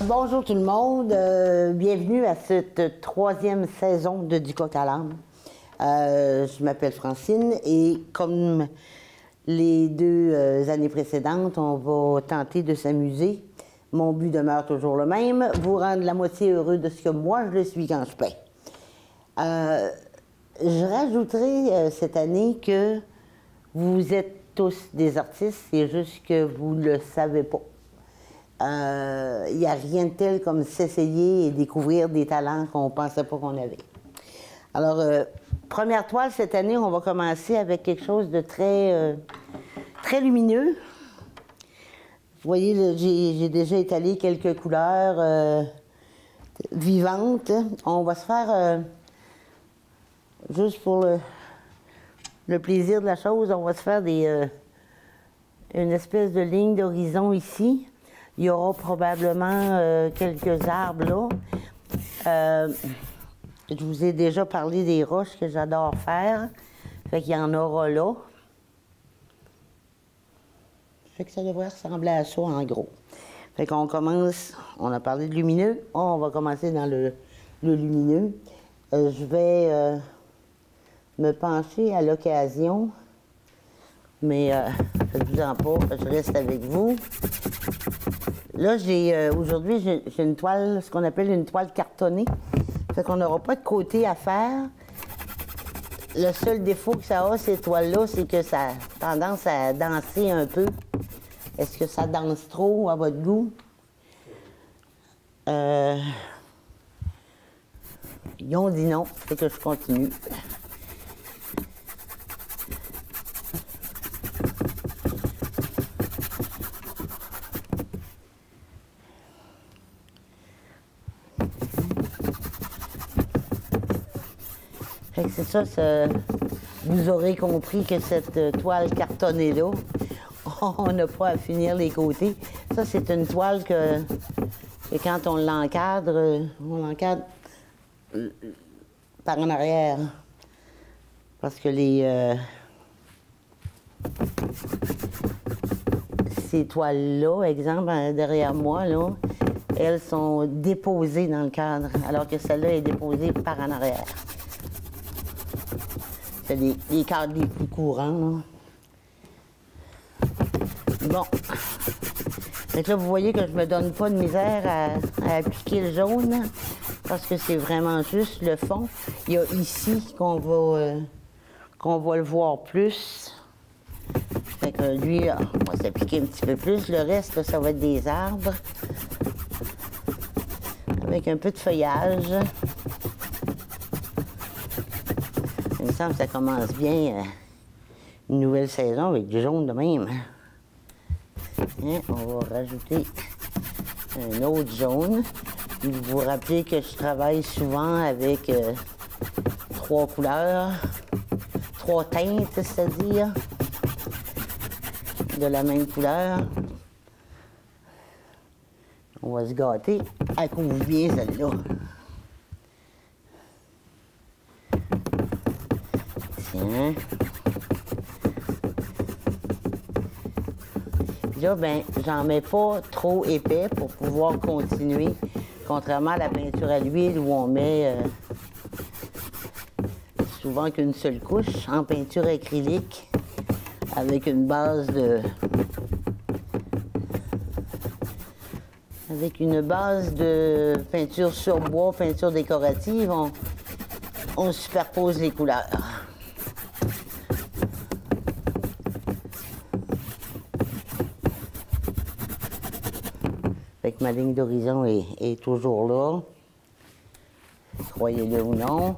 Bonjour tout le monde, bienvenue à cette troisième saison de Du coq à l'âne. Je m'appelle Francine et comme les deux années précédentes, on va tenter de s'amuser. Mon but demeure toujours le même, vous rendre la moitié heureux de ce que moi je le suis quand je paie. Je rajouterai cette année que vous êtes tous des artistes, c'est juste que vous ne le savez pas. Il n'y a rien de tel comme s'essayer et découvrir des talents qu'on ne pensait pas qu'on avait. Alors, première toile cette année, on va commencer avec quelque chose de très, très lumineux. Vous voyez, j'ai déjà étalé quelques couleurs vivantes. On va se faire, juste pour le plaisir de la chose, on va se faire une espèce de ligne d'horizon ici. Il y aura probablement quelques arbres là. Je vous ai déjà parlé des roches que j'adore faire. Fait qu'il y en aura là. Fait que ça devrait ressembler à ça en gros. Fait qu'on commence, on a parlé de lumineux. On va commencer dans le lumineux. Je vais me pencher à l'occasion. Mais faites-vous-en pas, je reste avec vous. Là, aujourd'hui, j'ai une toile, ce qu'on appelle une toile cartonnée. Fait qu'on n'aura pas de côté à faire. Le seul défaut que ça a, ces toiles-là, c'est que ça a tendance à danser un peu. Est-ce que ça danse trop à votre goût? Ils ont dit non, fait que je continue. C'est ça, vous aurez compris que cette toile cartonnée-là, on n'a pas à finir les côtés. Ça, c'est une toile que quand on l'encadre par en arrière. Parce que ces toiles-là, exemple, derrière moi, là, elles sont déposées dans le cadre, alors que celle-là est déposée par en arrière. C'est les cadres les plus courants, là. Bon. Donc là, vous voyez que je me donne pas de misère à appliquer le jaune, parce que c'est vraiment juste le fond. Il y a ici qu'on va le voir plus. Fait que lui, on va s'appliquer un petit peu plus. Le reste, là, ça va être des arbres. Avec un peu de feuillage. Il me semble que ça commence bien une nouvelle saison avec du jaune de même. On va rajouter un autre jaune. Puis vous vous rappelez que je travaille souvent avec 3 couleurs, 3 teintes, c'est-à-dire, de la même couleur. On va se gâter. Elle couvre bien celle-là. Tiens. Puis là, ben, j'en mets pas trop épais pour pouvoir continuer, contrairement à la peinture à l'huile où on met souvent qu'une seule couche en peinture acrylique avec une base de peinture sur bois, peinture décorative, on superpose les couleurs. Fait que ma ligne d'horizon est toujours là. Croyez-le ou non.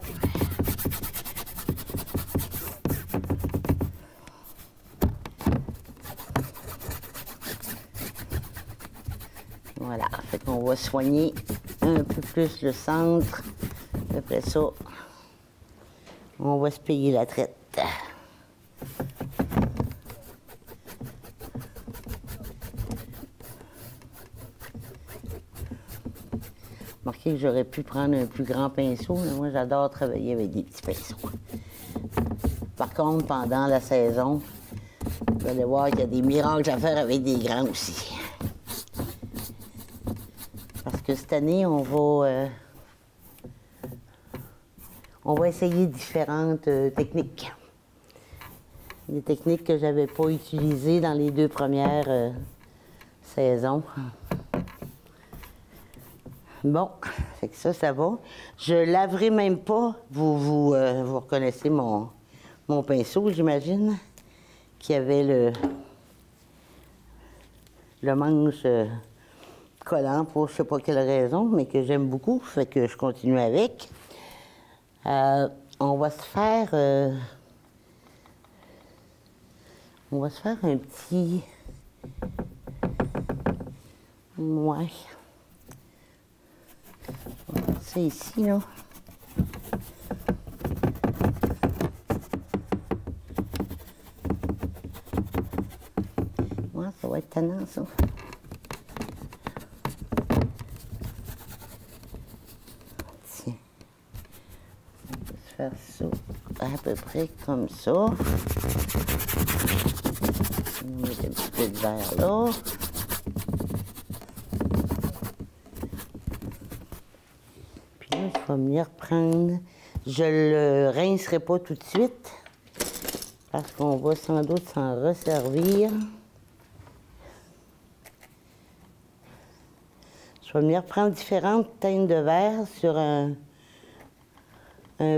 Voilà, fait qu'on va soigner un peu plus le centre. Après ça, On va se payer la traite. Remarquez que j'aurais pu prendre un plus grand pinceau. Mais moi, j'adore travailler avec des petits pinceaux. Par contre, pendant la saison, vous allez voir qu'il y a des miracles à faire avec des grands aussi. Parce que cette année, on va essayer différentes techniques. Des techniques que je n'avais pas utilisées dans les 2 premières saisons. Bon, fait que ça va. Je laverai même pas. Vous reconnaissez mon pinceau, j'imagine, qui avait le manche collant pour je ne sais pas quelle raison, mais que j'aime beaucoup, fait que je continue avec. On va se faire un petit... Ouais. On va mettre ça ici, là. Ouais, ça va être tannant, ça. Tiens. On peut se faire ça à peu près comme ça. On met un petit peu de verre là. Puis là, je vais venir prendre. Je le rincerai pas tout de suite parce qu'on va sans doute s'en resservir. Je vais venir prendre différentes teintes de verre sur un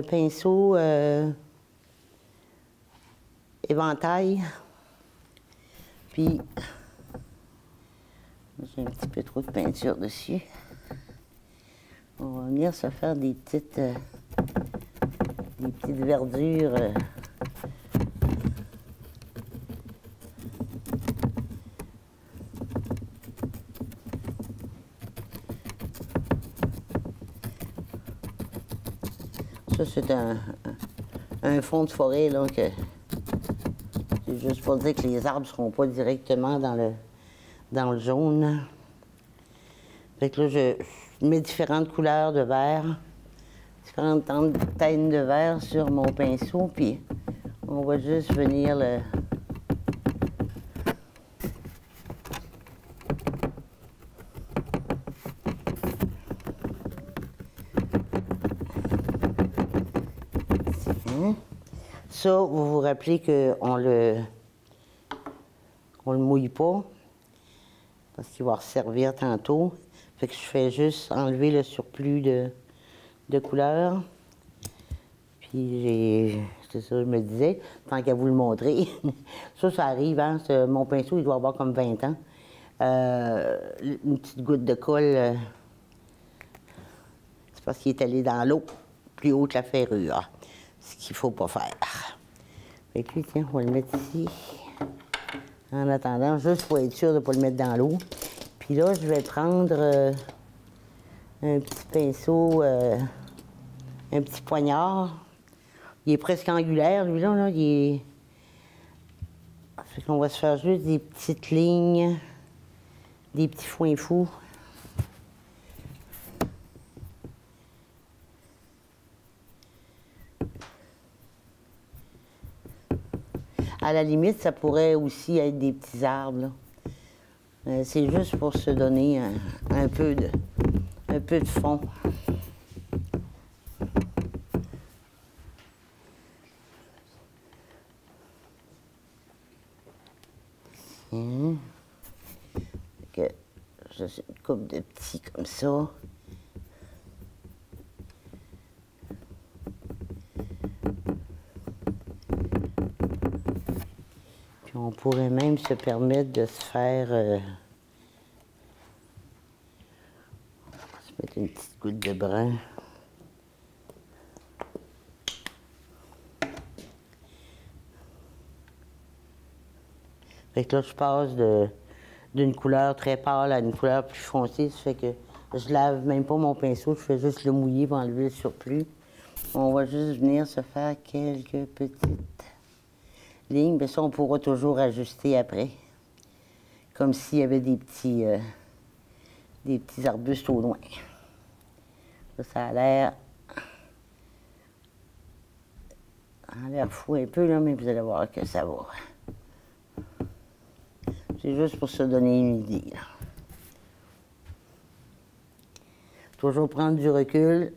pinceau éventail. Puis, j'ai un petit peu trop de peinture dessus. On va venir se faire des petites verdures. Ça, c'est un fond de forêt, là, que c'est juste pour dire que les arbres ne seront pas directement dans le jaune. Fait que là, je mets différentes couleurs de verre, différentes teintes de verre sur mon pinceau, puis on va juste venir le... Ça, vous vous rappelez qu'on le mouille pas, parce qu'il va resservir tantôt. Fait que je fais juste enlever le surplus de couleur. Puis c'est ça, je me disais, tant qu'à vous le montrer. Ça arrive, hein, mon pinceau, il doit avoir comme 20 ans. Une petite goutte de colle, c'est parce qu'il est allé dans l'eau, plus haut que la ferrure. Ce qu'il ne faut pas faire. Fait que lui, tiens, on va le mettre ici. En attendant, juste pour être sûr de ne pas le mettre dans l'eau. Puis là, je vais prendre un petit pinceau, un petit poignard. Il est presque angulaire, lui, là. Il est... Fait qu'on va se faire juste des petites lignes, des petits foins fous. À la limite, ça pourrait aussi être des petits arbres. C'est juste pour se donner un peu de fond. Que juste une coupe de petits comme ça. Puis on pourrait même se permettre de se faire... on va se mettre une petite goutte de brun. Fait que là, je passe d'une couleur très pâle à une couleur plus foncée. Ça fait que je lave même pas mon pinceau, je fais juste le mouiller pour enlever le surplus. On va juste venir se faire quelques petites lignes, mais ça, on pourra toujours ajuster après. Comme s'il y avait des petits arbustes au loin. Ça a l'air fou un peu, là, mais vous allez voir que ça va. C'est juste pour se donner une idée, là. Toujours prendre du recul.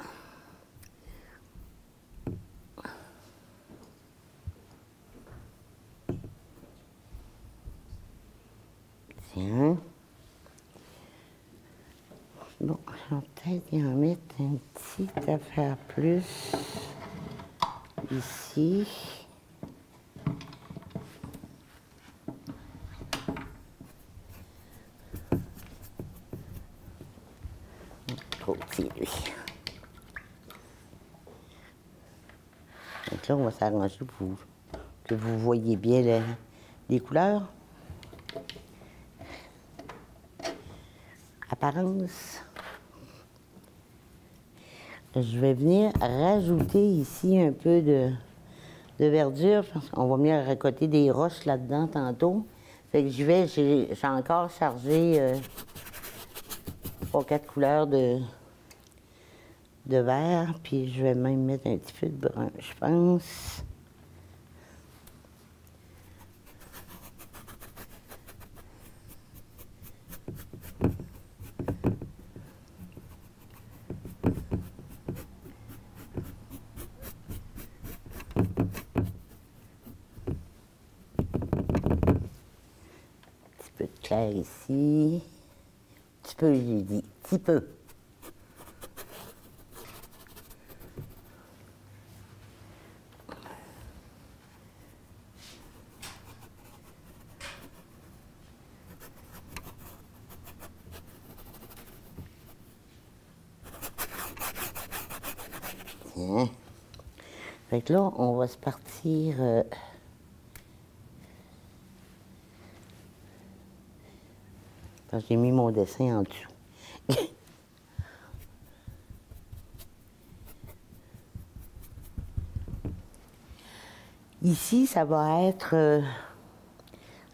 Tiens. Bon, je vais peut-être y en mettre un petit affaire plus ici. Trop petit, lui. Donc là, on va s'arranger pour que vous voyez bien les couleurs. Apparence. Je vais venir rajouter ici un peu de verdure, parce qu'on va venir récolter des roches là-dedans tantôt. Fait que j'ai encore chargé 3-4 couleurs de vert, puis je vais même mettre un petit peu de brun, je pense. Clair ici. Un petit peu, j'ai dit. Un petit peu. Tiens. Fait que là, on va se partir... Parce que j'ai mis mon dessin en dessous. Ici, ça va être... je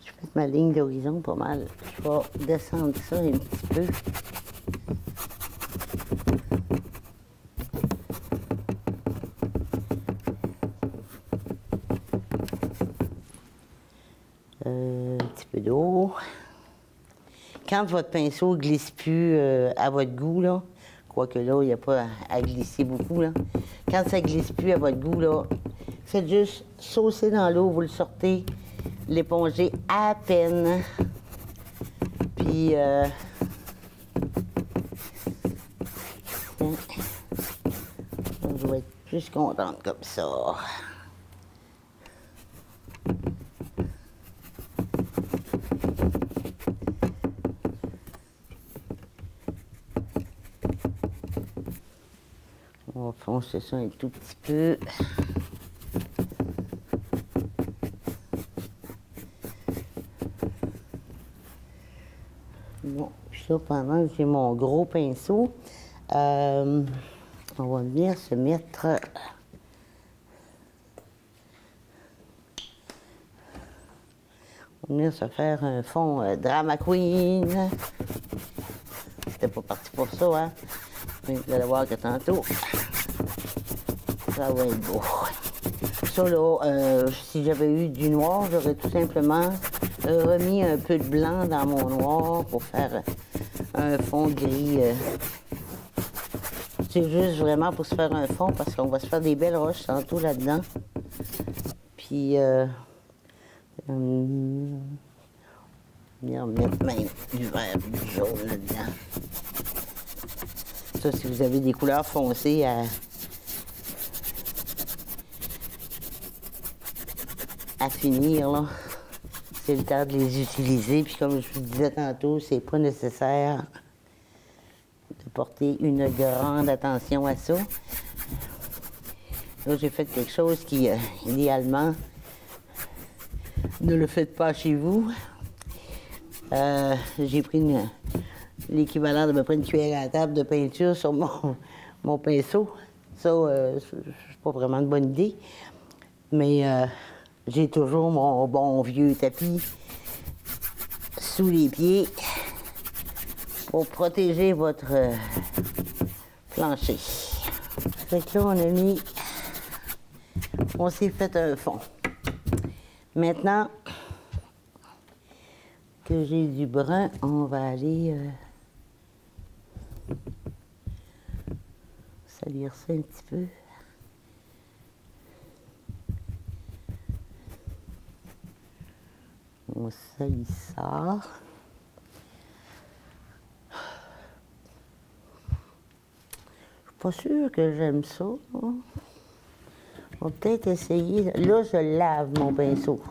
vais mettre ma ligne d'horizon pas mal. Je vais descendre ça un petit peu. Un petit peu d'eau. Quand votre pinceau ne glisse plus à votre goût, là, quoique là, il n'y a pas à glisser beaucoup, là. Quand ça ne glisse plus à votre goût, là, faites juste saucer dans l'eau, vous le sortez, l'épongez à peine. Puis, je vais être plus contente comme ça. On va foncer ça un tout petit peu. Bon, puis là, pendant que j'ai mon gros pinceau, on va venir se mettre... On va venir se faire un fond Drama Queen. C'était pas parti pour ça, hein? Mais vous allez voir que tantôt, ça va être beau. Ça, là, si j'avais eu du noir, j'aurais tout simplement remis un peu de blanc dans mon noir pour faire un fond gris. C'est juste vraiment pour se faire un fond parce qu'on va se faire des belles roches tantôt là-dedans. Puis, venir mettre même du vert, du jaune là-dedans. Ça, si vous avez des couleurs foncées à finir, là, c'est le temps de les utiliser. Puis comme je vous disais tantôt, c'est pas nécessaire de porter une grande attention à ça. Là, j'ai fait quelque chose qui, idéalement, ne le faites pas chez vous. J'ai pris l'équivalent de me prendre une cuillère à table de peinture sur mon pinceau. Ça, c'est pas vraiment une bonne idée. Mais j'ai toujours mon bon vieux tapis sous les pieds pour protéger votre plancher. Fait que là, on s'est fait un fond. Maintenant que j'ai du brun, on va aller salir ça un petit peu. On salit ça. Je suis pas sûre que j'aime ça. Hein. On va peut-être essayer. Là, je lave mon pinceau.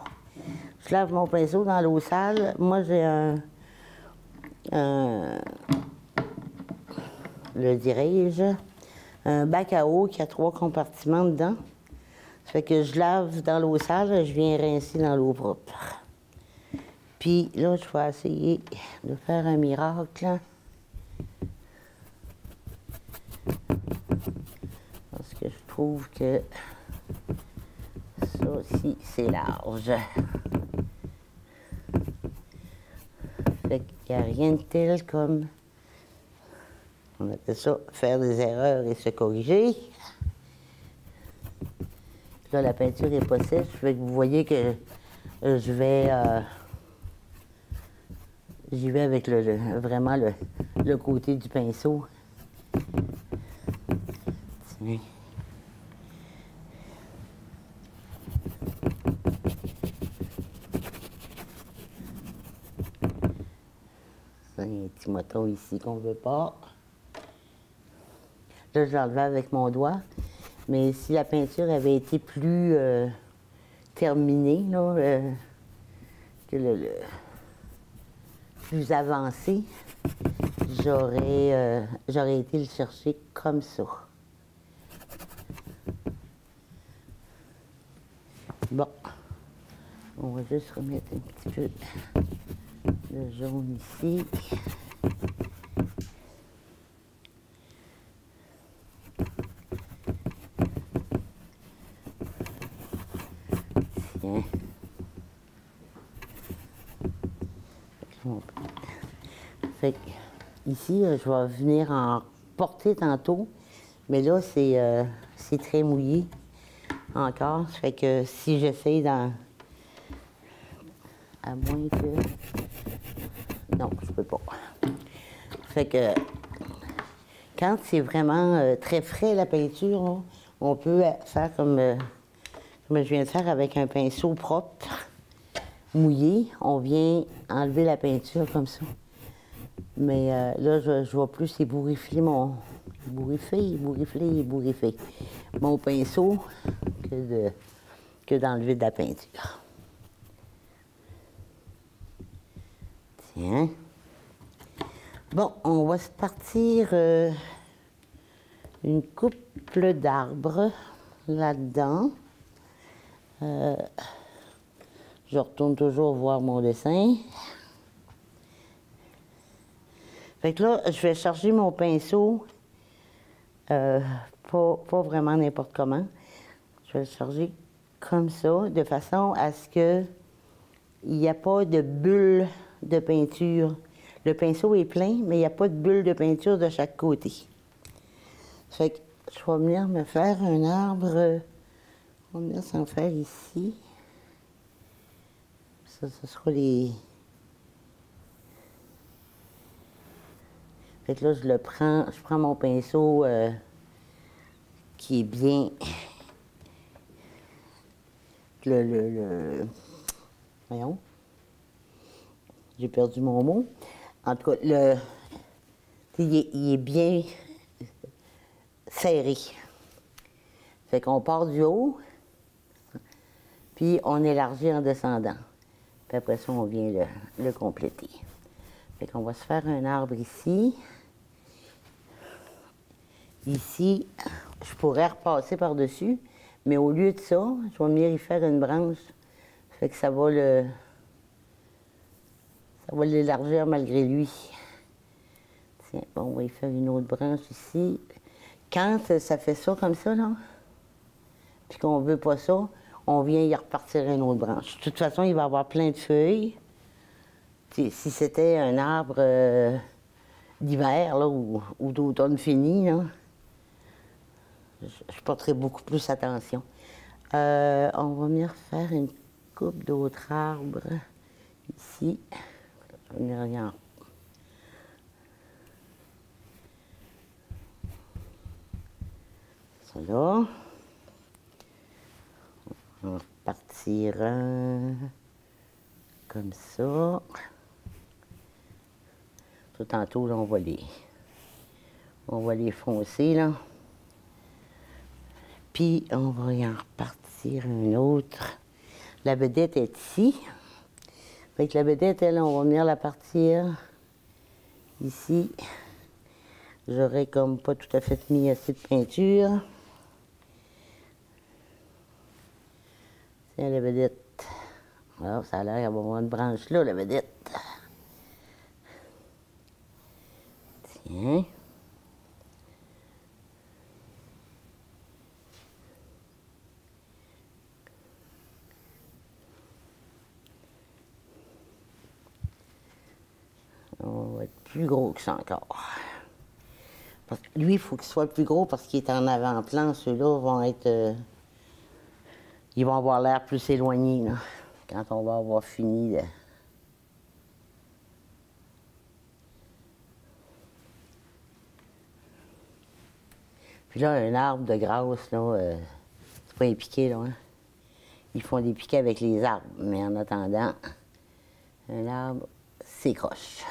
Je lave mon pinceau dans l'eau sale. Moi, j'ai le dirais-je, un bac à eau qui a 3 compartiments dedans. Ça fait que je lave dans l'eau sale, je viens rincer dans l'eau propre. Puis là, je vais essayer de faire un miracle. Parce que je trouve que ça aussi, c'est large. Fait qu'il n'y a rien de tel comme, on appelle ça, faire des erreurs et se corriger. Là, la peinture n'est pas sèche, fait que vous voyez que je vais... j'y vais avec vraiment le côté du pinceau. Tiens. Ça, il y a un petit moton ici qu'on ne veut pas. Là, je l'enlevais avec mon doigt. Mais si la peinture avait été plus terminée, là, que plus avancée, j'aurais été le chercher comme ça. Bon, on va juste remettre un petit peu de jaune ici. Tiens. Fait que ici, je vais venir en porter tantôt, mais là, c'est très mouillé encore. Ça fait que si j'essaye d'en... À moins que... Non, je peux pas. Fait que quand c'est vraiment très frais, la peinture, là, on peut faire comme je viens de faire avec un pinceau propre, mouillé. On vient enlever la peinture comme ça. Mais là, je vais plus ébourifler mon pinceau que d'enlever de la peinture. Tiens. Bon, on va se partir une couple d'arbres là-dedans. Je retourne toujours voir mon dessin. Fait que là, je vais charger mon pinceau, pas vraiment n'importe comment. Je vais le charger comme ça, de façon à ce qu'il n'y a pas de bulle de peinture. Le pinceau est plein, mais il n'y a pas de bulle de peinture de chaque côté. Fait que je vais venir me faire un arbre. On va venir s'en faire ici. Ça, ce sera les... Fait que là, je prends mon pinceau qui est bien... Voyons. J'ai perdu mon mot. En tout cas, il est bien serré. Fait qu'on part du haut, puis on élargit en descendant. Puis après ça, on vient le compléter. Fait qu'on va se faire un arbre ici. Ici, je pourrais repasser par-dessus, mais au lieu de ça, je vais venir y faire une branche. Fait que ça va l'élargir malgré lui. Tiens, bon, on va y faire une autre branche ici. quand ça fait ça comme ça, là, puis qu'on ne veut pas ça, on vient y repartir une autre branche. De toute façon, il va y avoir plein de feuilles. Si c'était un arbre d'hiver, là, ou d'automne fini, là, je porterais beaucoup plus attention. On va venir faire une coupe d'autres arbres ici. Je vais venir regarder. Ça là. On va repartir comme ça. Tout tantôt, là, on va les foncer, là. Puis, on va y en repartir une autre. La vedette est ici. Fait que la vedette, elle, on va venir la partir ici. J'aurais comme pas tout à fait mis assez de peinture. Tiens, la vedette. Alors, ça a l'air qu'elle va avoir une branche là, la vedette. Tiens. On va être plus gros que ça encore. Parce que lui, il faut qu'il soit plus gros parce qu'il est en avant-plan. Ceux-là vont être... ils vont avoir l'air plus éloignés, là, quand on va avoir fini de... Puis là, un arbre de grâce, là, c'est pas impiqué, là. Hein? Ils font des piquets avec les arbres, mais en attendant, un arbre s'écroche.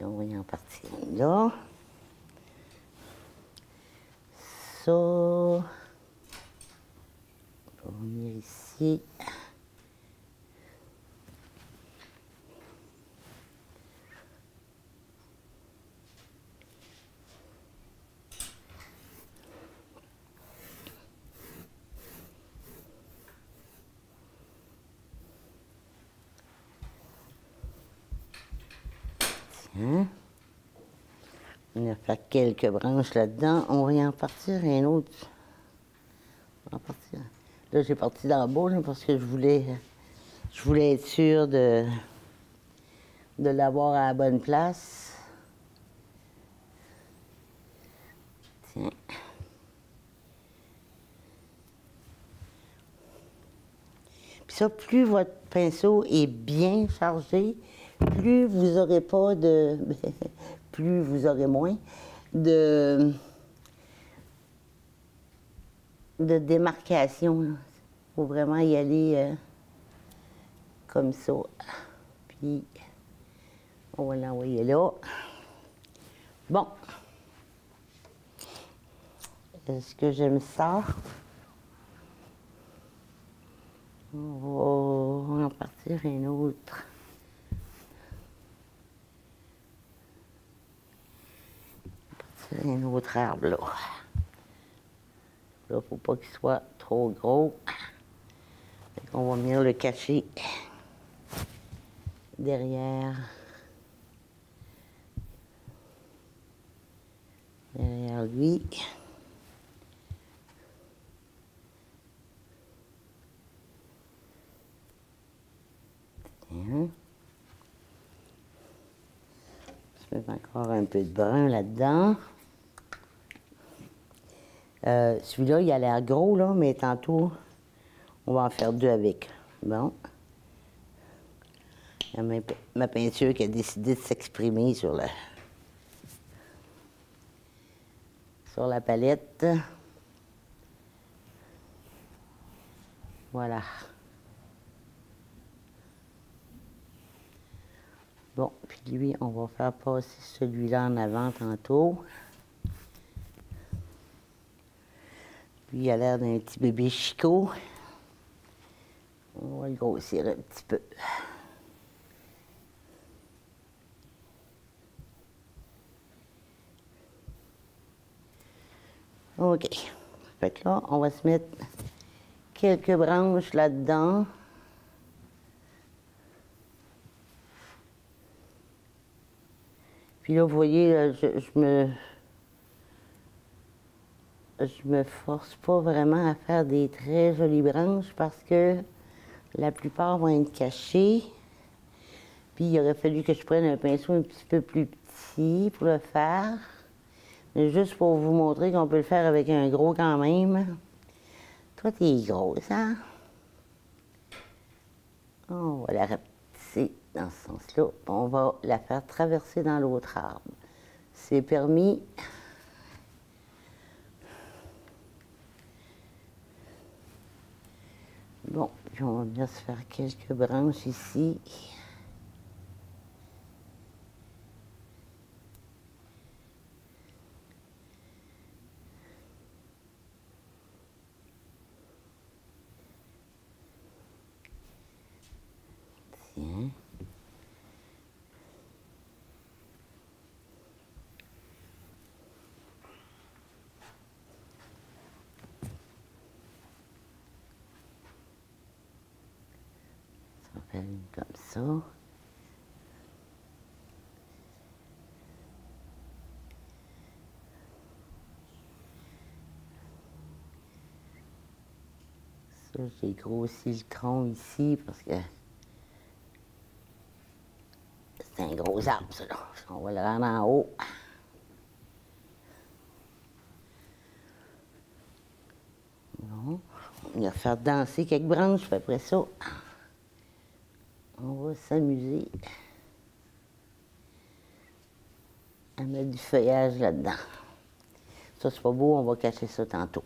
On va y en partir là. Ça, on va venir ici. Tiens. On va faire quelques branches là-dedans. On va y en partir un autre. On va partir. Là, j'ai parti dans le bas là, parce que je voulais être sûre de l'avoir à la bonne place. Tiens. Puis ça, plus votre pinceau est bien chargé, plus vous aurez pas de... plus vous aurez moins de démarcation. Il faut vraiment y aller comme ça. Puis, on va l'envoyer là. Bon. Est-ce que j'aime ça? On va en partir un autre. Un autre arbre, là. Là, faut pas qu'il soit trop gros. On va venir le cacher derrière lui. Tiens. Je mets encore un peu de brun là-dedans. Celui-là, il a l'air gros, là, mais tantôt, on va en faire deux avec. Bon. Il y a ma peinture qui a décidé de s'exprimer sur la palette. Voilà. Bon, puis lui, on va faire passer celui-là en avant tantôt. Lui, il a l'air d'un petit bébé chicot. On va le grossir un petit peu. OK. Fait que là, on va se mettre quelques branches là-dedans. Puis là, vous voyez, là, je me force pas vraiment à faire des très jolies branches parce que la plupart vont être cachées. Puis il aurait fallu que je prenne un pinceau un petit peu plus petit pour le faire. Mais juste pour vous montrer qu'on peut le faire avec un gros quand même. Toi, t'es grosse, hein? On va la rapetisser dans ce sens-là. On va la faire traverser dans l'autre arbre. C'est permis. Bon, puis on va venir se faire quelques branches ici. Tiens. Ça va faire une comme ça. Ça, j'ai grossi le tronc ici parce que c'est un gros arbre, ça, là. On va le rendre en haut. Bon. On va faire danser quelques branches, puis après ça, on va s'amuser à mettre du feuillage là-dedans. Ça, c'est pas beau, on va cacher ça tantôt.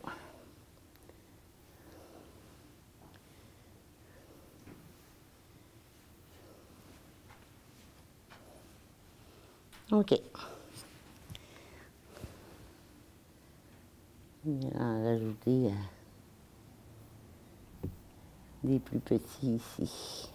OK. On va en rajouter des plus petits ici.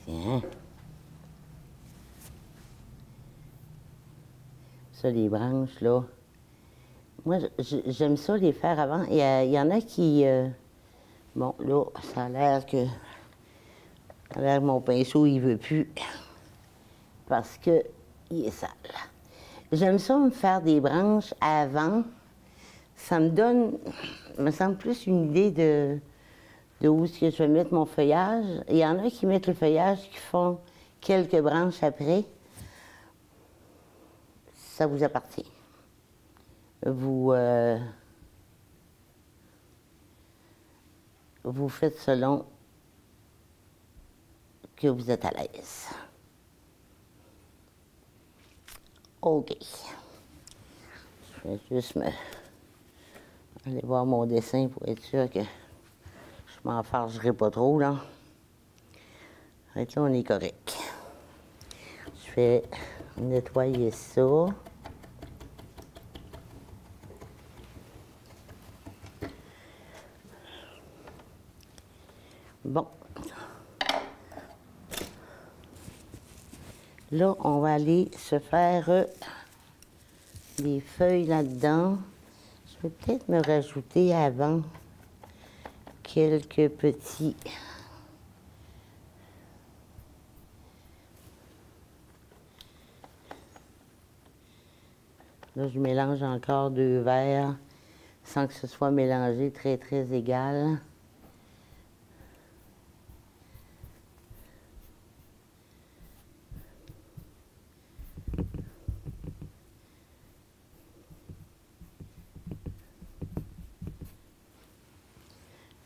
Tiens. Ça, les branches, là. Moi, j'aime ça les faire avant. Il y en a qui... bon, là, ça a l'air que... Ça a l'air que mon pinceau, il veut plus. Parce que il est sale. J'aime ça me faire des branches avant. Ça me donne... me semble plus une idée de où est-ce que je vais mettre mon feuillage. Il y en a qui mettent le feuillage, qui font quelques branches après. Ça vous appartient. Vous faites selon que vous êtes à l'aise. OK. Je vais juste aller voir mon dessin pour être sûr que je m'en fargerai pas trop, là. Fait là, on est correct. Je vais nettoyer ça. Bon. Là, on va aller se faire des feuilles là-dedans. Je vais peut-être me rajouter avant quelques petits... Là, je mélange encore 2 verres sans que ce soit mélangé très, très égal.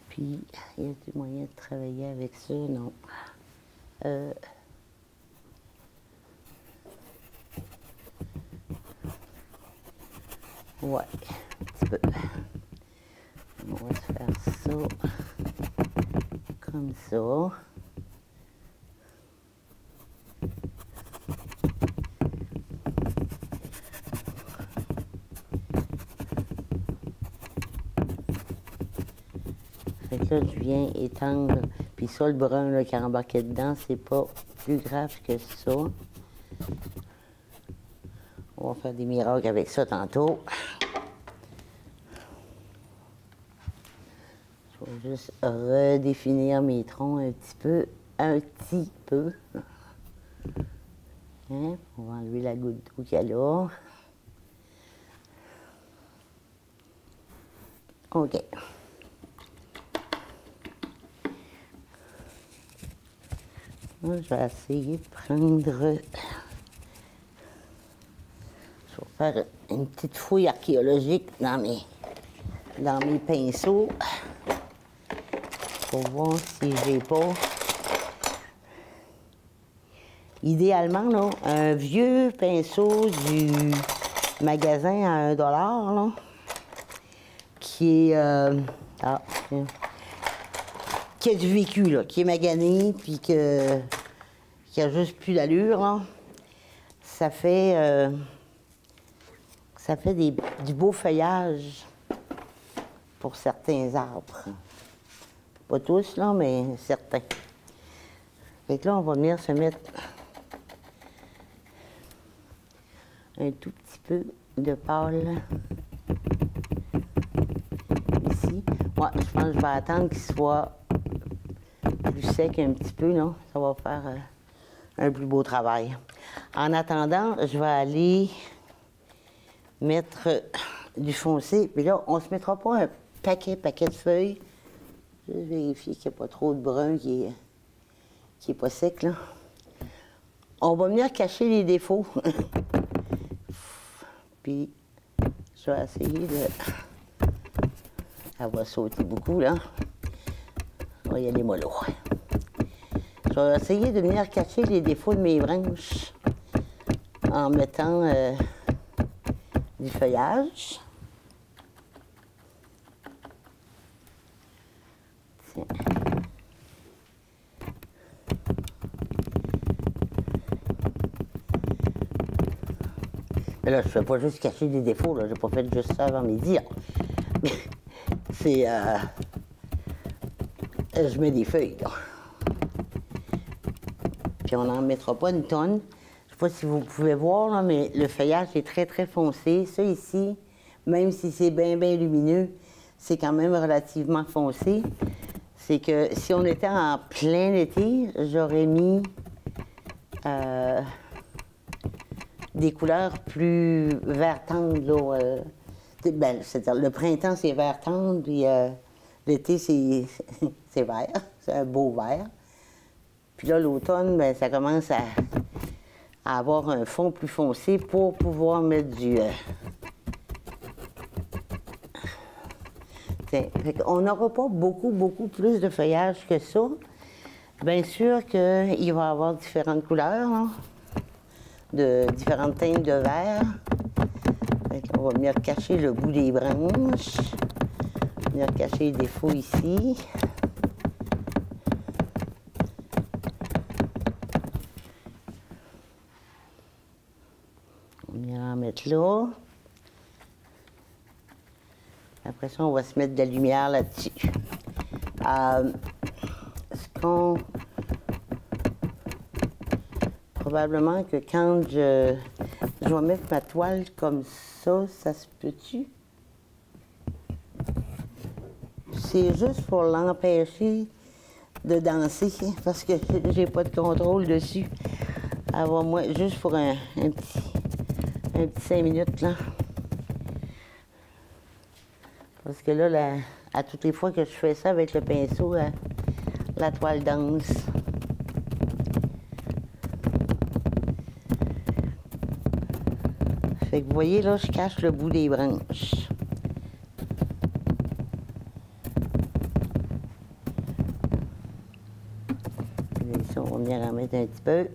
Puis, il y a du moyen de travailler avec ça, non? Ouais, un petit peu. On va se faire ça comme ça. Fait que là, je viens étendre. Puis ça, le brun là, qui a embarqué dedans, c'est pas plus grave que ça. On va faire des miracles avec ça tantôt. Je vais juste redéfinir mes troncs un petit peu. Un petit peu. Hein? On va enlever la goutte d'eau qu'il y a là. OK. Là, je vais essayer de prendre... Je vais faire une petite fouille archéologique dans mes pinceaux pour voir si j'ai pas... Idéalement, là, un vieux pinceau du magasin à $1, là, qui est... qui a du vécu, là, qui est magané, puis qui a juste plus d'allure, là. Ça fait du beau feuillage pour certains arbres. Pas tous, là, mais certains. Fait que là, on va venir se mettre un tout petit peu de pâle ici. Moi, je pense que je vais attendre qu'il soit plus sec un petit peu, là. Ça va faire un plus beau travail. En attendant, je vais aller mettre du foncé. Puis là, on ne se mettra pas un paquet de feuilles. Juste vérifier qu'il n'y a pas trop de brun qui est pas sec, là. On va venir cacher les défauts. Puis, je vais essayer de... Elle va sauter beaucoup, là. On va y aller mollo. Je vais essayer de venir cacher les défauts de mes branches en mettant du feuillage. Tiens. Mais là, je ne fais pas juste cacher des défauts, là. Je n'ai pas fait juste ça avant midi. C'est... je mets des feuilles, là. Puis on n'en mettra pas une tonne. Je ne sais pas si vous pouvez voir, là, mais le feuillage est très, très foncé. Ça ici, même si c'est bien, bien lumineux, c'est quand même relativement foncé. C'est que si on était en plein été, j'aurais mis des couleurs plus vert tendre, là. Ben, c'est-à-dire, le printemps, c'est vert tendre, puis l'été, c'est vert. C'est un beau vert. Puis là, l'automne, ben, ça commence à avoir un fond plus foncé pour pouvoir mettre du... On n'aura pas beaucoup plus de feuillage que ça. Bien sûr qu'il va y avoir différentes couleurs, là, de différentes teintes de vert. On va venir cacher le bout des branches. Venir cacher les défauts ici. On va venir en mettre là. Après ça, on va se mettre de la lumière là-dessus. Probablement que quand je vais mettre ma toile comme ça se peut-tu? C'est juste pour l'empêcher de danser, parce que j'ai pas de contrôle dessus. Alors, moi, juste pour un petit 5 minutes, là. Parce que là, à toutes les fois que je fais ça avec le pinceau, la toile danse. Fait que vous voyez, là, je cache le bout des branches. Et ici, on va venir en mettre un petit peu.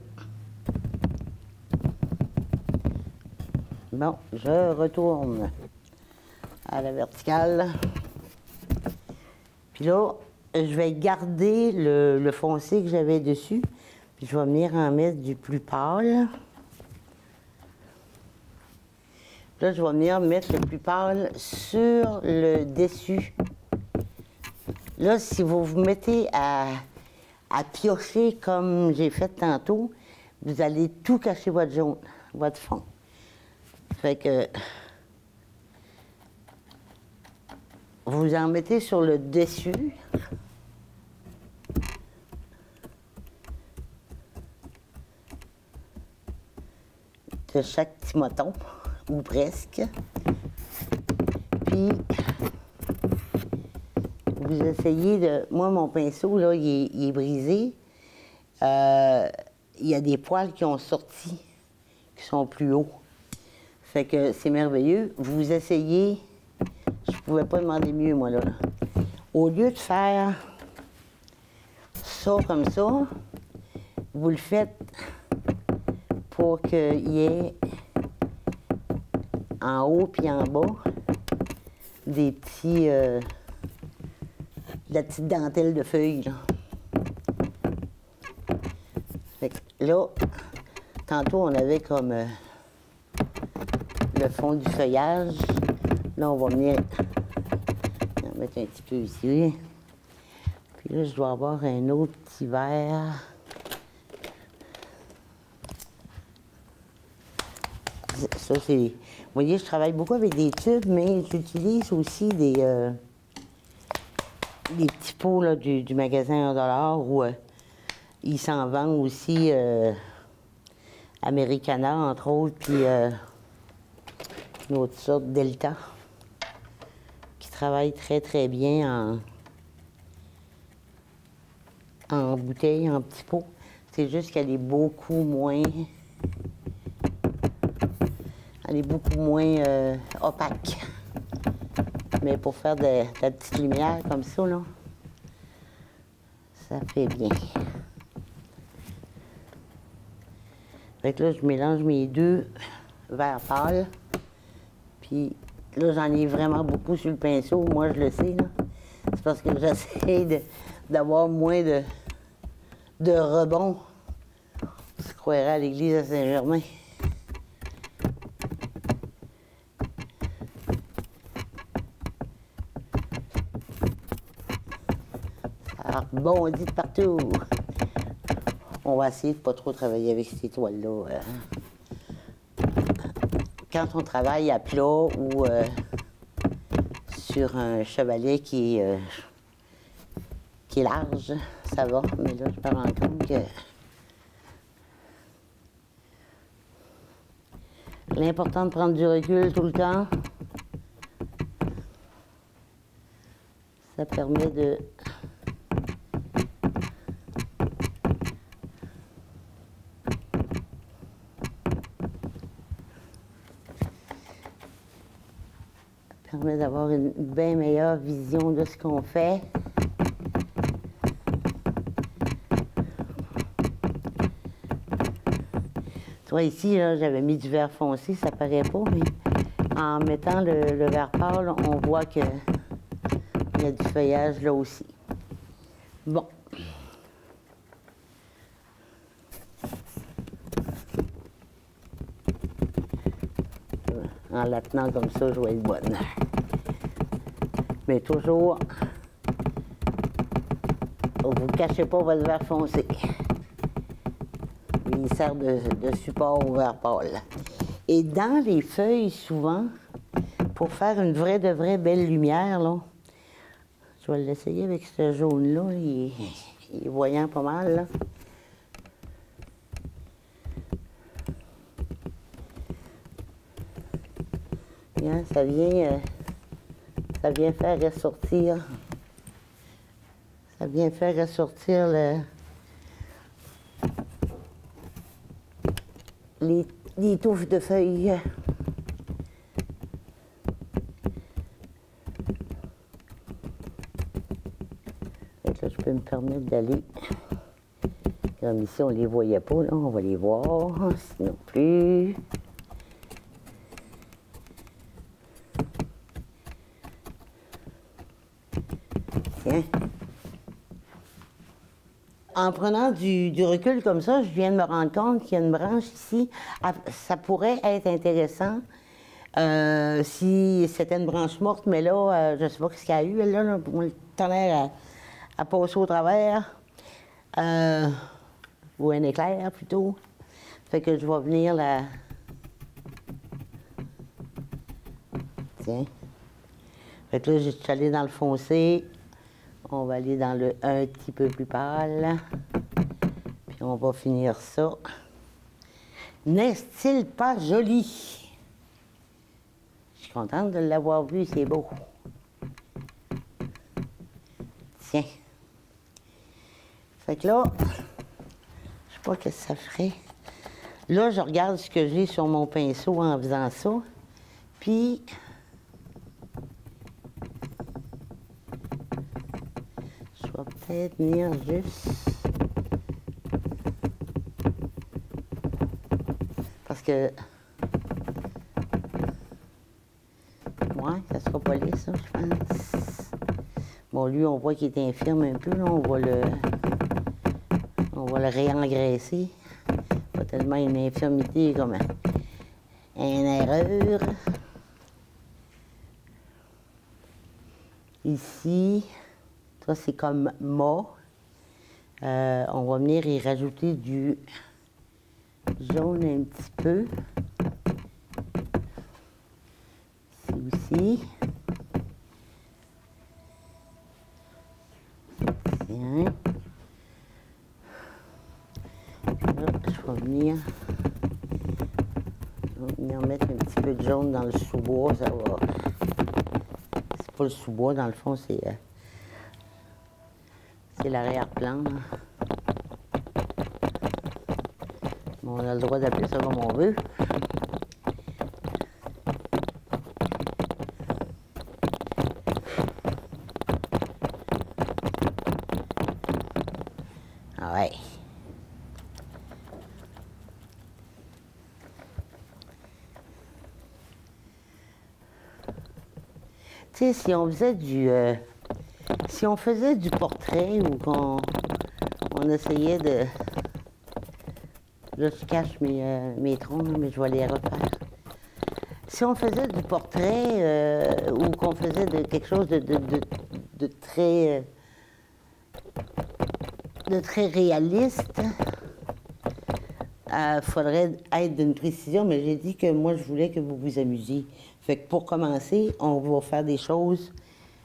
Bon, je retourne à la verticale. Puis là, je vais garder le foncé que j'avais dessus. Puis je vais venir en mettre du plus pâle. Là, je vais venir mettre le plus pâle sur le dessus. Là, si vous vous mettez à à piocher comme j'ai fait tantôt, vous allez tout cacher votre jaune, votre fond. Fait que vous en mettez sur le dessus. De chaque petit moton, ou presque. Puis, vous essayez de... Moi, mon pinceau, là, il est brisé. Il y a des poils qui ont sorti, qui sont plus hauts. Fait que c'est merveilleux. Vous essayez... Je pouvais pas demander mieux, moi, là. Au lieu de faire ça comme ça, vous le faites pour qu'il y ait en haut puis en bas des petits... de la petite dentelle de feuilles, là. Fait que là, tantôt, on avait comme le fond du feuillage. Là, on va venir en mettre un petit peu ici. Puis là, je dois avoir un autre petit verre. Ça, c'est... Vous voyez, je travaille beaucoup avec des tubes, mais j'utilise aussi des petits pots là, du magasin $1 où ils s'en vendent aussi Americana, entre autres, puis une autre sorte, Delta, qui travaille très, très bien en bouteille, en petits pots. C'est juste qu'elle est beaucoup moins... Elle est beaucoup moins opaque. Mais pour faire de la petite lumière comme ça, là, ça fait bien. Fait que là, je mélange mes deux verres pâles. Puis là, j'en ai vraiment beaucoup sur le pinceau. Moi, je le sais, là. C'est parce que j'essaie d'avoir moins de rebonds. On se croirait à l'église de Saint-Germain. Ça rebondit de partout. On va essayer de ne pas trop travailler avec ces toiles-là. Quand on travaille à plat ou sur un chevalet qui est large, ça va. Mais là, je me rends compte que l'important de prendre du recul tout le temps, ça permet de... permet d'avoir une bien meilleure vision de ce qu'on fait. Toi, ici, j'avais mis du vert foncé, ça paraît pas, mais en mettant le vert pâle, on voit qu'il y a du feuillage là aussi. Bon. En la tenant comme ça, je vais être bonne. Mais toujours, vous ne cachez pas votre vert foncé. Il sert de support au vert pâle. Et dans les feuilles, souvent, pour faire une vraie de vraie belle lumière, là, je vais l'essayer avec ce jaune-là, il est voyant pas mal, là. Bien, ça vient faire ressortir, les touffes de feuilles. Et là, je peux me permettre d'aller, comme ici, on ne les voyait pas, là, on va les voir, sinon plus. Tiens. En prenant du recul comme ça, je viens de me rendre compte qu'il y a une branche ici. Ça pourrait être intéressant si c'était une branche morte, mais là, je ne sais pas ce qu'il y a eu. Là, le tonnerre a passé au travers. Ou un éclair plutôt. Fait que je vais venir la... Tiens. Fait que là, je suis allée dans le foncé. On va aller dans le un petit peu plus pâle. Puis on va finir ça. N'est-il pas joli? Je suis contente de l'avoir vu, c'est beau. Tiens. Fait que là, je sais pas ce que ça ferait. Là, je regarde ce que j'ai sur mon pinceau en faisant ça. Puis, je vais peut-être venir juste... Parce que... Ouais, ça sera pas laid, ça, je pense. Bon, lui, on voit qu'il est infirme un peu, là. On va le réengraisser. Pas tellement une infirmité comme une erreur. Ici, ça c'est comme mât. On va venir y rajouter du jaune un petit peu. Ici aussi. Tiens. Là, je vais venir mettre un petit peu de jaune dans le sous-bois, ça va. C'est pas le sous-bois, dans le fond, c'est l'arrière-plan. Bon, on a le droit d'appeler ça comme on veut. Ah ouais. Tu sais, si on faisait du portrait ou qu'on essayait de... Là, je cache mes troncs, mais je vais les refaire. Si on faisait du portrait ou qu'on faisait quelque chose de très réaliste, faudrait être d'une précision, mais j'ai dit que moi, je voulais que vous vous amusiez. Fait que pour commencer, on va faire des choses.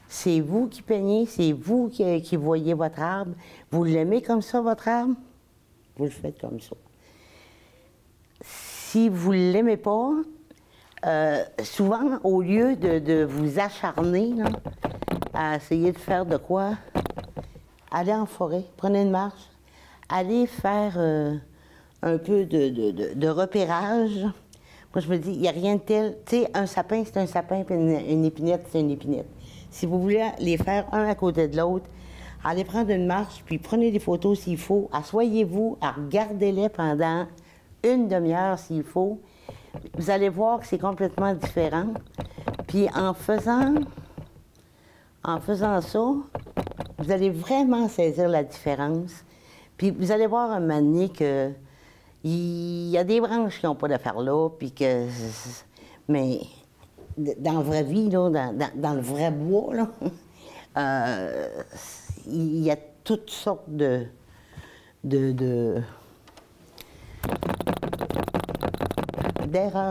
C'est vous qui peignez, c'est vous qui voyez votre arbre. Vous l'aimez comme ça, votre arbre? Vous le faites comme ça. Si vous ne l'aimez pas, souvent, au lieu de vous acharner là, à essayer de faire de quoi, allez en forêt, prenez une marche, allez faire un peu de repérage. Moi, je me dis, il n'y a rien de tel. Tu sais, un sapin, c'est un sapin, puis une épinette, c'est une épinette. Si vous voulez les faire un à côté de l'autre, allez prendre une marche, puis prenez des photos s'il faut. Asseyez-vous, regardez-les pendant une demi-heure s'il faut. Vous allez voir que c'est complètement différent. Puis en faisant ça, vous allez vraiment saisir la différence. Puis vous allez voir un moment donné que il y a des branches qui n'ont pas d'affaires là, puis que... Mais dans la vraie vie, là, dans le vrai bois, là, il y a toutes sortes d'erreurs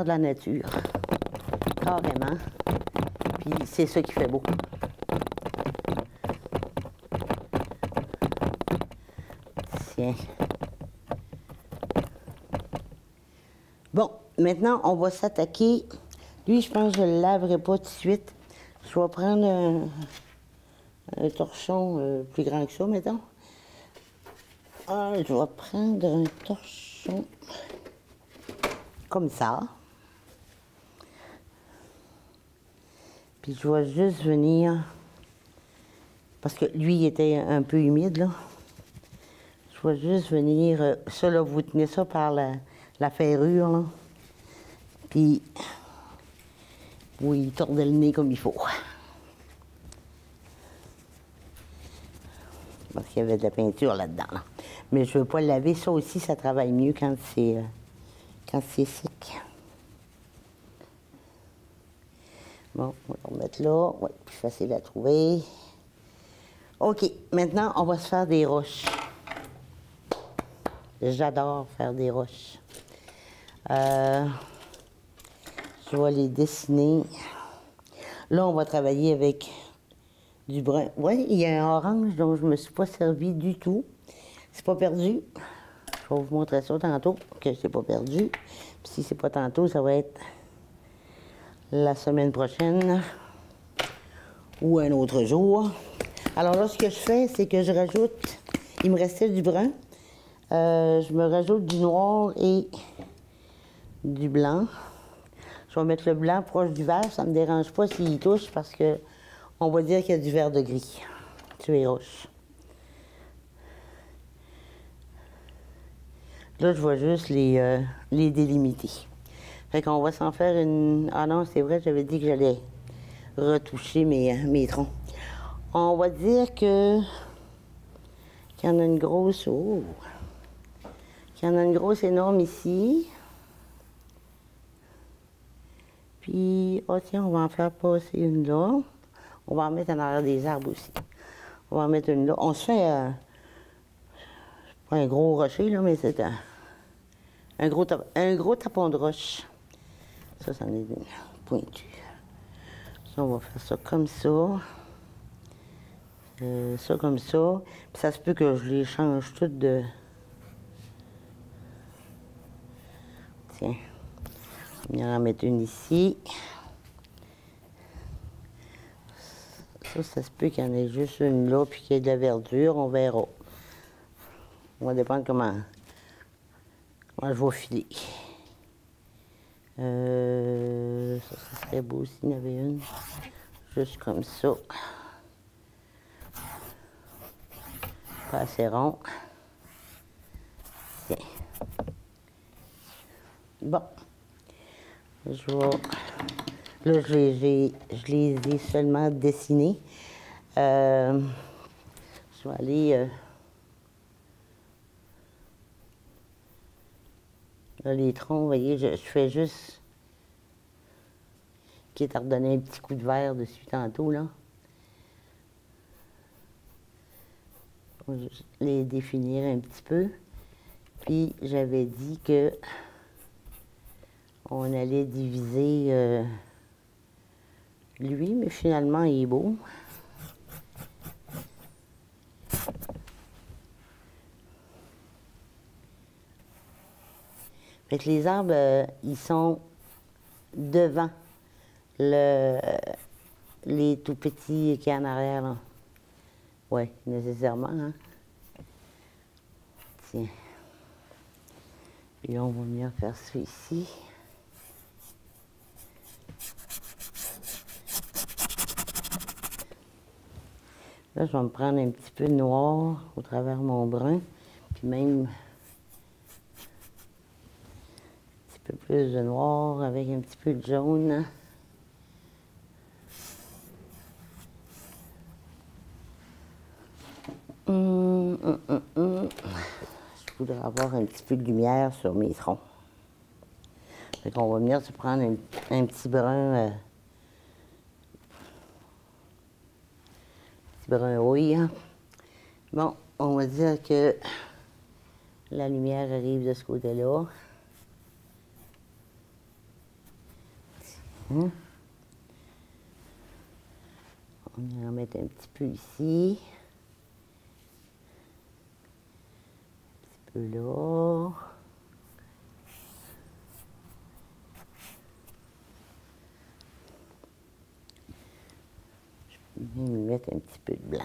de la nature, carrément. Puis c'est ça qui fait beau. Tiens. Bon, maintenant, on va s'attaquer. Lui, je pense que je ne le laverai pas tout de suite. Je vais prendre un torchon plus grand que ça, mettons. Je vais prendre un torchon comme ça. Puis je vais juste venir, parce que lui, il était un peu humide, là. Je vais juste venir, ça, là, vous tenez ça par la ferrure, là. Puis, oui, tordez le nez comme il faut. Parce qu'il y avait de la peinture là-dedans, là. Mais je ne veux pas le laver. Ça aussi, ça travaille mieux quand c'est sec. Bon, on va le remettre là. Oui, plus facile à trouver. OK, maintenant, on va se faire des roches. J'adore faire des roches. Je vais les dessiner. Là, on va travailler avec du brun. Oui, il y a un orange dont je ne me suis pas servi du tout. C'est pas perdu. Je vais vous montrer ça tantôt, que c'est pas perdu. Puis si c'est pas tantôt, ça va être la semaine prochaine ou un autre jour. Alors là, ce que je fais, c'est que je rajoute, il me restait du brun. Je me rajoute du noir et du blanc. Je vais mettre le blanc proche du vert, ça ne me dérange pas s'il touche parce que on va dire qu'il y a du vert de gris sur les roches. Là, je vais juste les délimiter. Fait qu'on va s'en faire une... Ah non, c'est vrai, j'avais dit que j'allais retoucher mes troncs. On va dire qu'il y en a une grosse... Oh! Qu'il y en a une grosse énorme ici. Puis, oh tiens, on va en faire passer une là. On va en mettre en arrière des arbres aussi. On va en mettre une là. On se fait... pas un gros rocher, là, mais c'est un gros tapon de roche. Ça, c'en est une pointue. Ça, on va faire ça comme ça. Ça comme ça. Puis ça se peut que je les change toutes de... Tiens. On va en mettre une ici. Ça se peut qu'il y en ait juste une là, puis qu'il y ait de la verdure. On verra. On va dépendre comment je vais filer. Ça serait beau s'il y en avait une. Juste comme ça. Pas assez rond. Tiens. Bon. Je vais... Là, je les ai seulement dessinés. Je vais aller... Là, les troncs, vous voyez, je fais juste... Quitte à redonner un petit coup de verre dessus tantôt, là. Je vais juste les définir un petit peu. Puis, j'avais dit que on allait diviser lui, mais finalement, il est beau. Fait que les arbres, ils sont devant les tout petits qui est en arrière, là. Oui, nécessairement, hein. Tiens. Et on va venir faire ça ici. Là, je vais me prendre un petit peu de noir au travers mon brun, puis même un petit peu plus de noir avec un petit peu de jaune. Je voudrais avoir un petit peu de lumière sur mes troncs. Fait qu'on va venir se prendre un petit brun... brun rouille. Bon, on va dire que la lumière arrive de ce côté-là. On va en mettre un petit peu ici. Un petit peu là. Je peux même mettre un petit peu de blanc.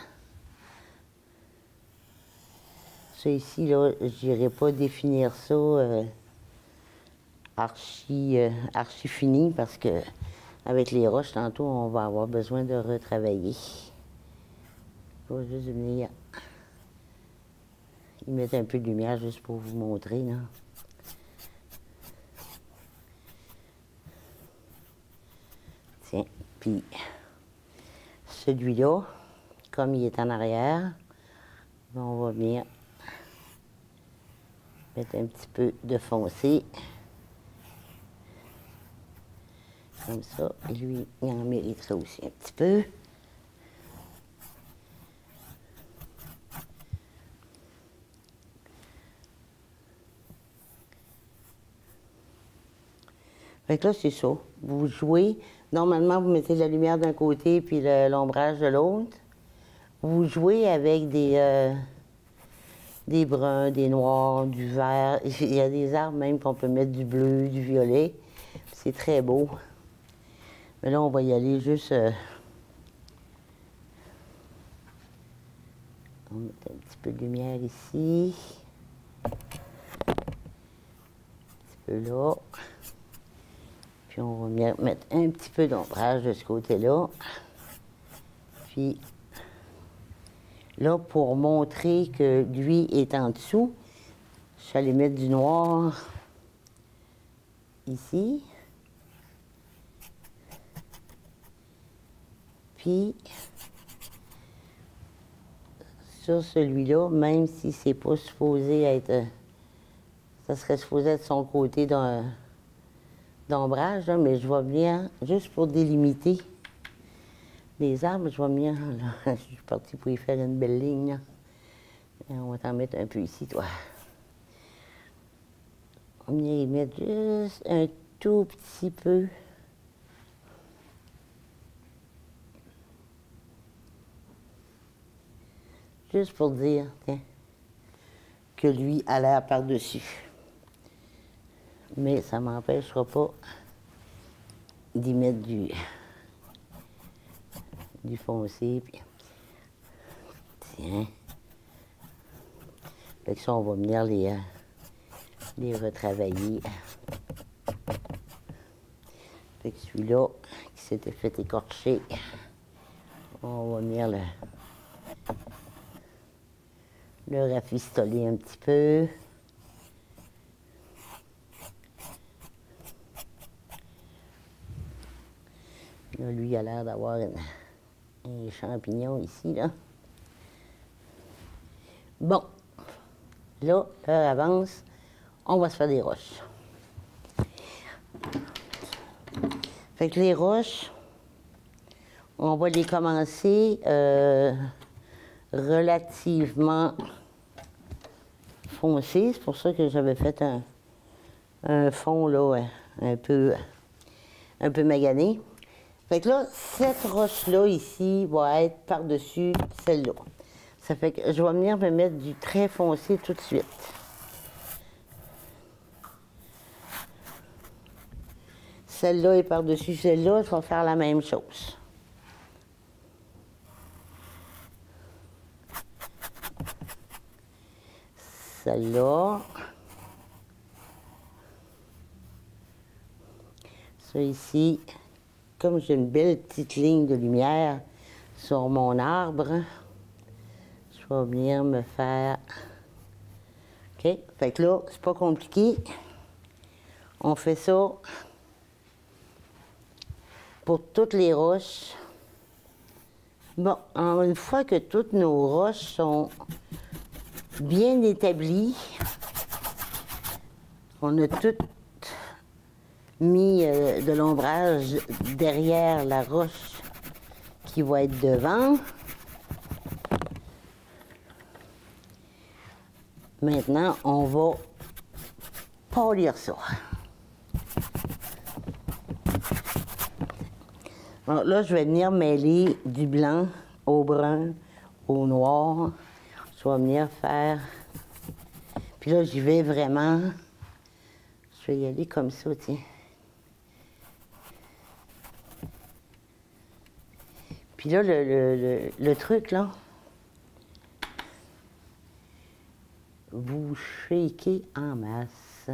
Ça ici, là, je n'irai pas définir ça archi fini parce que avec les roches, tantôt, on va avoir besoin de retravailler. Je vais juste venir y mettre un peu de lumière juste pour vous montrer, là. Tiens, puis celui-là, comme il est en arrière, on va venir mettre un petit peu de foncé. Comme ça. Et lui, il en mériterait aussi un petit peu. Fait que là, c'est ça. Vous jouez. Normalement, vous mettez la lumière d'un côté puis l'ombrage de l'autre. Vous jouez avec des bruns, des noirs, du vert. Il y a des arbres même qu'on peut mettre du bleu, du violet. C'est très beau. Mais là, on va y aller juste... on va mettre un petit peu de lumière ici. Un petit peu là. Puis on va mettre un petit peu d'ombrage de ce côté-là. Puis là, pour montrer que lui est en dessous, je suis allée mettre du noir ici. Puis sur celui-là, même si c'est pas supposé être... ça serait supposé être son côté d'ombrage, mais je vais venir, juste pour délimiter les arbres, je vais venir, là, je suis partie pour y faire une belle ligne, là. On va t'en mettre un peu ici, toi. On va venir y mettre juste un tout petit peu. Juste pour dire, tiens, que lui a l'air par-dessus. Mais ça ne m'empêchera pas d'y mettre du foncé. Puis, tiens. Fait que ça, on va venir les retravailler. Fait que celui-là, qui s'était fait écorcher, on va venir le rafistoler un petit peu. Là, lui, il a l'air d'avoir un champignon ici, là. Bon. Là, l'heure avance. On va se faire des roches. Fait que les roches, on va les commencer relativement foncées. C'est pour ça que j'avais fait un fond, là, un peu magané. Fait que là, cette roche-là, ici, va être par-dessus celle-là. Ça fait que je vais venir me mettre du très foncé tout de suite. Celle-là est par-dessus celle-là, je vais faire la même chose. Celle-là. Ça ici, comme j'ai une belle petite ligne de lumière sur mon arbre, je vais venir me faire... OK? Fait que là, c'est pas compliqué. On fait ça pour toutes les roches. Bon, une fois que toutes nos roches sont bien établies, on a toutes mis de l'ombrage derrière la roche qui va être devant. Maintenant, on va polir ça. Alors là, je vais venir mêler du blanc au brun, au noir. Je vais venir faire... Puis là, j'y vais vraiment... Je vais y aller comme ça, tiens. Puis là, le truc, là, vous shakez en masse.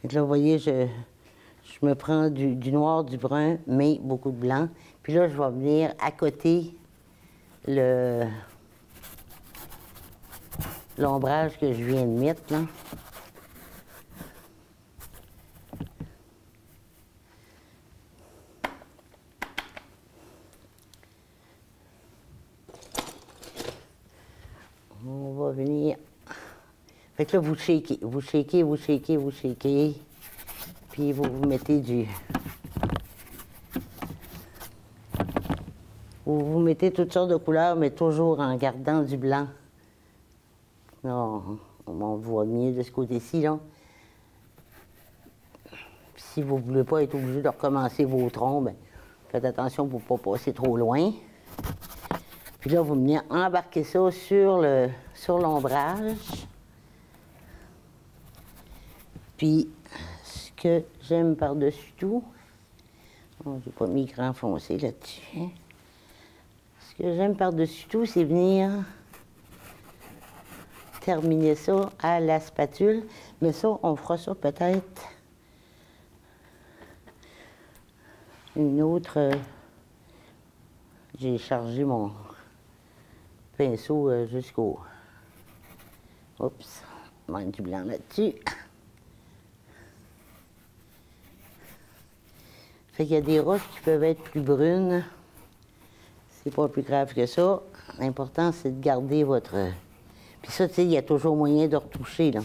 Donc là, vous voyez, je me prends du noir, du brun, mais beaucoup de blanc. Puis là, je vais venir accoter l'ombrage que je viens de mettre, là. On va venir... Fait que là, vous shakez, vous shakez, vous shakez, vous shakez. Puis vous mettez Vous mettez toutes sortes de couleurs, mais toujours en gardant du blanc. Là, on voit mieux de ce côté-ci, là. Si vous ne voulez pas être obligé de recommencer vos troncs, bien, faites attention pour ne pas passer trop loin. Puis là, vous venez embarquer ça sur l'ombrage. Puis, ce que j'aime par-dessus tout, oh, j'ai pas mis grand foncé là-dessus. Hein? Ce que j'aime par-dessus tout, c'est venir terminer ça à la spatule. Mais ça, on fera ça peut-être une autre. J'ai chargé mon pinceau jusqu'au. Oups, il manque du blanc là-dessus. Fait qu'il y a des roches qui peuvent être plus brunes. C'est pas plus grave que ça. L'important, c'est de garder votre. Puis ça, tu sais, il y a toujours moyen de retoucher, là.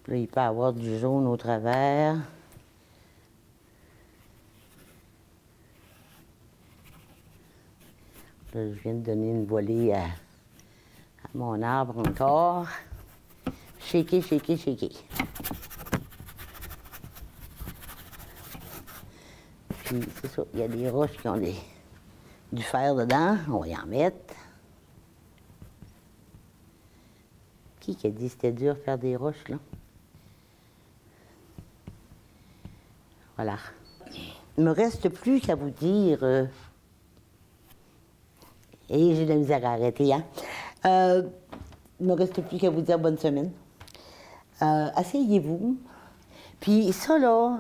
Puis là, il peut y avoir du jaune au travers. Là, je viens de donner une volée à mon arbre encore. Shaker, shaker, shaker. Puis, c'est ça, il y a des roches qui ont du fer dedans. On va y en mettre. Qui a dit que c'était dur de faire des roches, là? Voilà. Il ne me reste plus qu'à vous dire... Et j'ai de la misère à arrêter, hein? Il ne me reste plus qu'à vous dire bonne semaine. Asseyez-vous. Puis ça, là,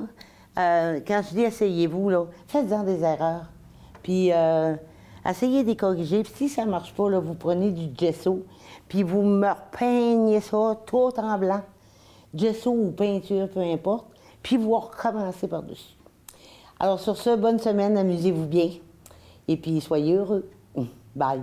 quand je dis asseyez-vous, là, faites-en des erreurs. Puis essayez de les corriger. Puis si ça ne marche pas, là, vous prenez du gesso, puis vous me repeignez ça tout en blanc. Gesso ou peinture, peu importe. Puis vous recommencez par-dessus. Alors sur ce, bonne semaine, amusez-vous bien. Et puis soyez heureux. Bye.